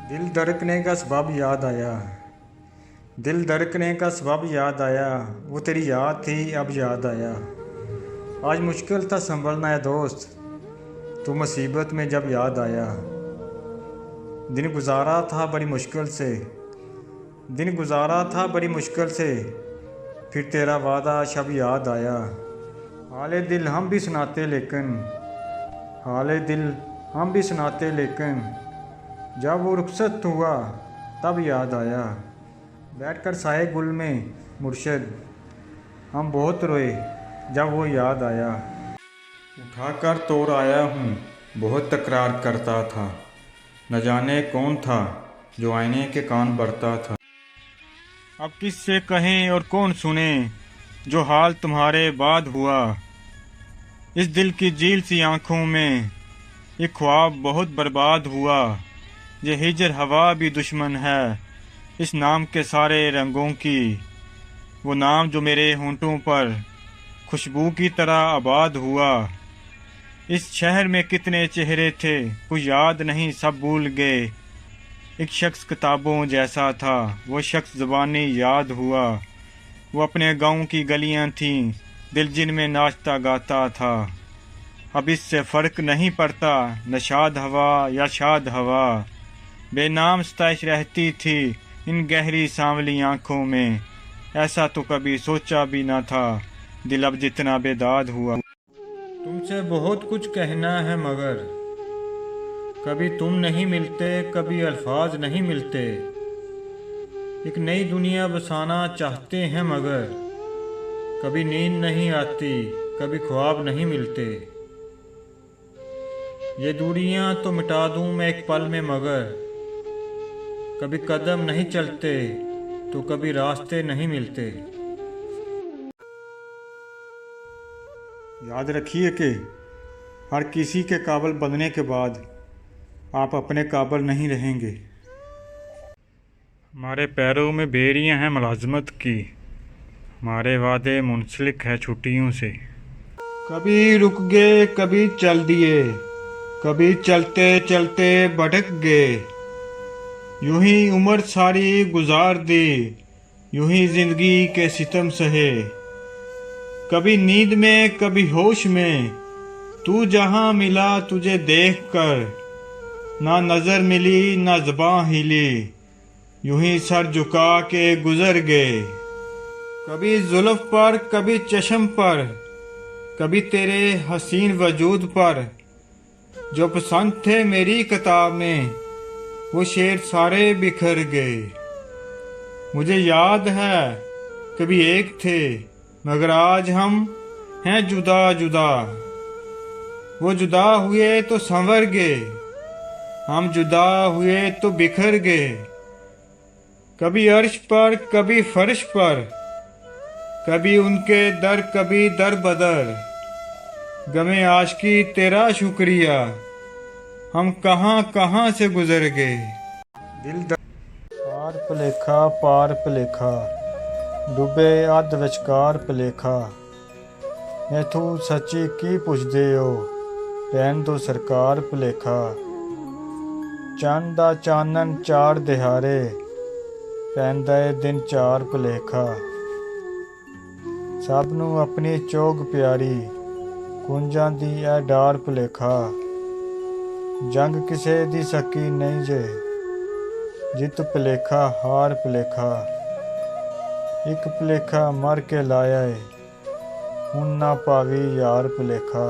दिल धड़कने का सबब याद आया। दिल धड़कने का सबब याद आया, वो तेरी याद थी अब याद आया। आज मुश्किल था संभलना है दोस्त, तू मुसीबत में जब याद आया। दिन गुजारा था बड़ी मुश्किल से, दिन गुजारा था बड़ी मुश्किल से, फिर तेरा वादा शब याद आया। हाले दिल हम भी सुनाते लेकिन, हाले दिल हम भी सुनाते लेकिन, जब वो रुखसत हुआ तब याद आया। बैठकर साए गुल में मुर्शद हम बहुत रोए जब वो याद आया। उठाकर तोड़ आया हूँ बहुत तकरार करता था, न जाने कौन था जो आईने के कान भरता था। अब किससे कहें और कौन सुने जो हाल तुम्हारे बाद हुआ। इस दिल की झील सी आंखों में एक ख्वाब बहुत बर्बाद हुआ। ये हिजर हवा भी दुश्मन है इस नाम के सारे रंगों की, वो नाम जो मेरे होंठों पर खुशबू की तरह आबाद हुआ। इस शहर में कितने चेहरे थे कुछ याद नहीं सब भूल गए। एक शख्स किताबों जैसा था वो शख्स ज़बानी याद हुआ। वो अपने गांव की गलियां थीं दिल जिनमें नाचता गाता था। अब इससे फ़र्क नहीं पड़ता नशाद हवा या शाद हवा। बेनाम सताइश रहती थी इन गहरी सांवली आँखों में। ऐसा तो कभी सोचा भी ना था दिल अब जितना बेदाद हुआ। तुमसे बहुत कुछ कहना है मगर कभी तुम नहीं मिलते, कभी अल्फाज नहीं मिलते। एक नई दुनिया बसाना चाहते हैं मगर कभी नींद नहीं आती, कभी ख्वाब नहीं मिलते। ये दूरियां तो मिटा दूं मैं एक पल में मगर कभी कदम नहीं चलते तो कभी रास्ते नहीं मिलते। याद रखिए कि हर किसी के काबिल बनने के बाद आप अपने काबिल नहीं रहेंगे। हमारे पैरों में बेड़ियां हैं मुलाजमत की, हमारे वादे मुंसलिक है छुट्टियों से। कभी रुक गए कभी चल दिए, कभी चलते चलते भटक गए। यूं ही उम्र सारी गुजार दी, यूं ही जिंदगी के सितम सहे। कभी नींद में कभी होश में तू जहां मिला तुझे देख कर, ना नजर मिली ना ज़बां हिली, यूं ही सर झुका के गुजर गए। कभी जुल्फ पर कभी चश्म पर, कभी तेरे हसीन वजूद पर, जो पसंद थे मेरी किताब में वो शेर सारे बिखर गए। मुझे याद है कभी एक थे मगर आज हम हैं जुदा जुदा। वो जुदा हुए तो संवर गए, हम जुदा हुए तो बिखर गए। कभी अर्श पर कभी फर्श पर, कभी उनके दर कभी दर बदर। गमे आशिकी तेरा शुक्रिया हम कहाँ कहाँ से गुजर गए। दिल पार भलेखा पार भलेखा, डूबे अध विचकार भलेखा। मैथू सच्ची की पुछदे हो रहन दो सरकार भलेखा। चंद दा चानन चार दिहाड़े पैंदा ए दिन चार भलेखा। सब नू अपनी चोग प्यारी कुंजां दी ए डार भलेखा। जंग किसे दी सकी नहीं जे जित भलेखा हार भलेखा। एक भलेखा मर के लाया है हुण ना पावी यार भलेखा।